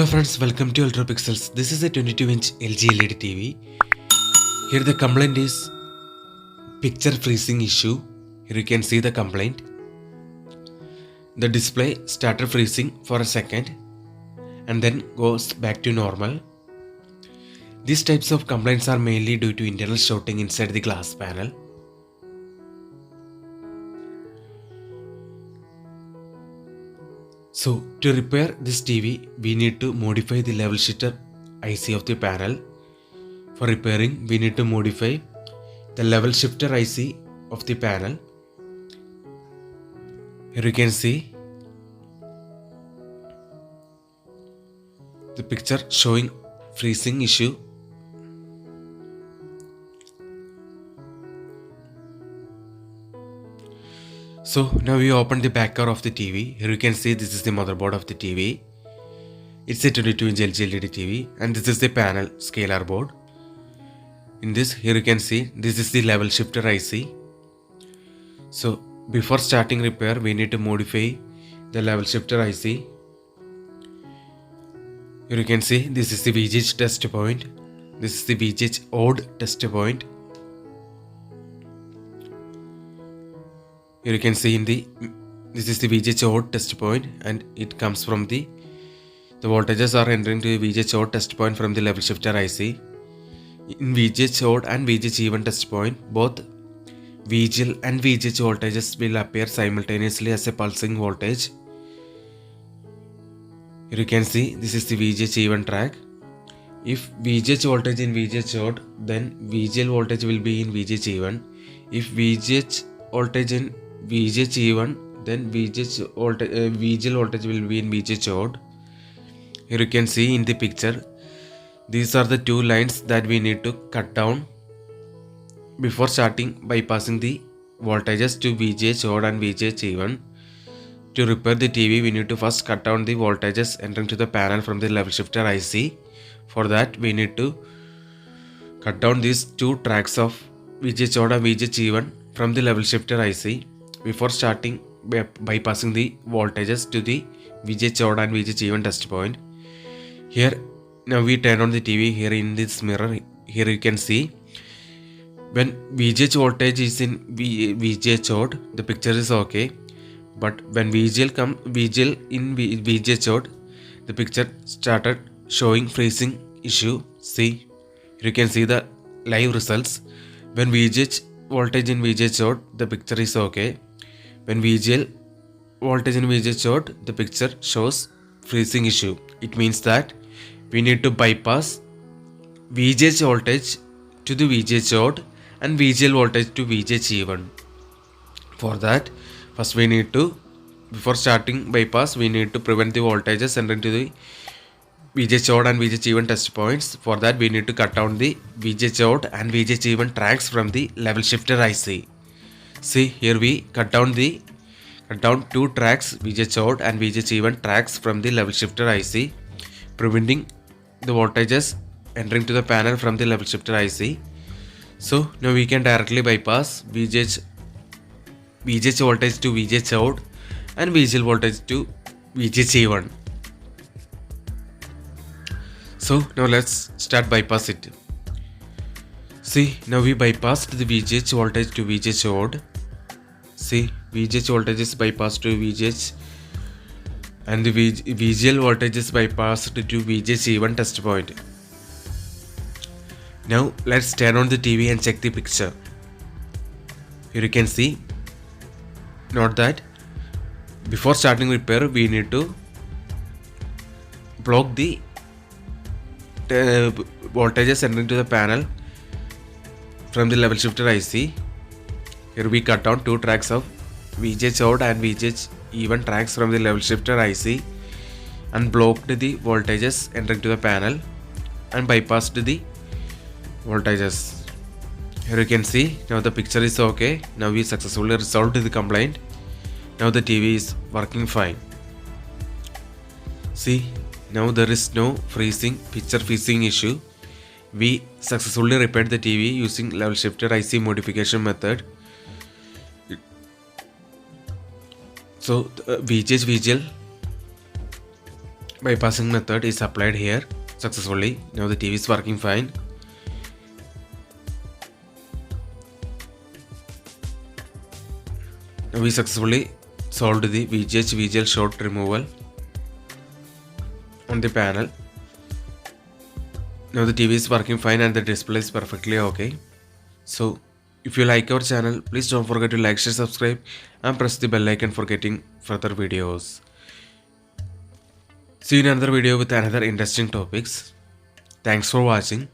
Hello friends, welcome to Ultra Pixels. This is a 22-inch LG LED TV. Here the complaint is picture freezing issue. Here you can see the complaint. The display started freezing for a second and then goes back to normal. These types of complaints are mainly due to internal shorting inside the glass panel. So to repair this TV, we need to modify the level shifter IC of the panel. For repairing, we need to modify the level shifter IC of the panel. Here you can see the picture showing freezing issue. So now we open the back cover of the TV. Here you can see this is the motherboard of the TV. It's a 22-inch LG LED TV and this is the panel scalar board. In this, here you can see this is the level shifter IC. So before starting repair, we need to modify the level shifter IC. Here you can see this is the VGH test point. This is the VGH odd test point. Here you can see this is the VGH odd test point and it comes from the voltages are entering to the VGH odd test point from the level shifter IC. In VGH odd and VGH even test point, both VGL and VGH voltages will appear simultaneously as a pulsing voltage. Here you can see this is the VGH even track. If VGH voltage in VGH odd, then VGL voltage will be in VGH even. If VGH voltage in VGH even, then VGL voltage will be in VGH odd. Here you can see in the picture, these are the two lines that we need to cut down before starting bypassing the voltages to VGH odd and VGH even. To repair the TV, we need to first cut down the voltages entering to the panel from the level shifter IC. For that, we need to cut down these two tracks of VGH odd and VGH even from the level shifter IC before starting bypassing the voltages to the VGH odd and VGH even test point. Here now we turn on the TV. Here in this mirror, here you can see when VGH voltage is in VGH odd, the picture is okay. But when VGL in VGH odd, the picture started showing freezing issue. See, you can see the live results. When VGH voltage in VGH odd, the picture is okay. When VGL voltage in VGH odd, the picture shows freezing issue. It means that we need to bypass VGH voltage to the VGH odd and VGL voltage to VGH even. For that, first we need to, before starting bypass, we need to prevent the voltages entering to the VGH odd and VGH even test points. For that, we need to cut down the VGH odd and VGH even tracks from the level shifter IC. See, here we cut down two tracks, VGH odd and VGH even tracks from the level shifter IC, preventing the voltages entering to the panel from the level shifter IC. So now we can directly bypass VGH voltage to VGH odd and VGL voltage to VGH even. So now let's start bypass it. See, now we bypassed the VGH voltage to VGH odd. See, VGH voltage is bypassed to VGH and the VGL voltage is bypassed to VGH even test point. Now let's turn on the TV and check the picture. Here you can see, note that before starting repair, we need to block the voltages entering to the panel from the level shifter IC. Here we cut down two tracks of VGH odd and VGH even tracks from the level shifter IC and blocked the voltages entering to the panel and bypassed the voltages. Here you can see now the picture is okay. Now we successfully resolved the complaint. Now the TV is working fine. See, now there is no picture freezing issue. We successfully repaired the TV using level shifter IC modification method. So VGH VGL bypassing method is applied here successfully. Now the TV is working fine. We successfully solved the VGH VGL short removal on the panel. Now the TV is working fine and the display is perfectly okay. So if you like our channel, please don't forget to like, share, subscribe and press the bell icon for getting further videos. See you in another video with another interesting topics. Thanks for watching.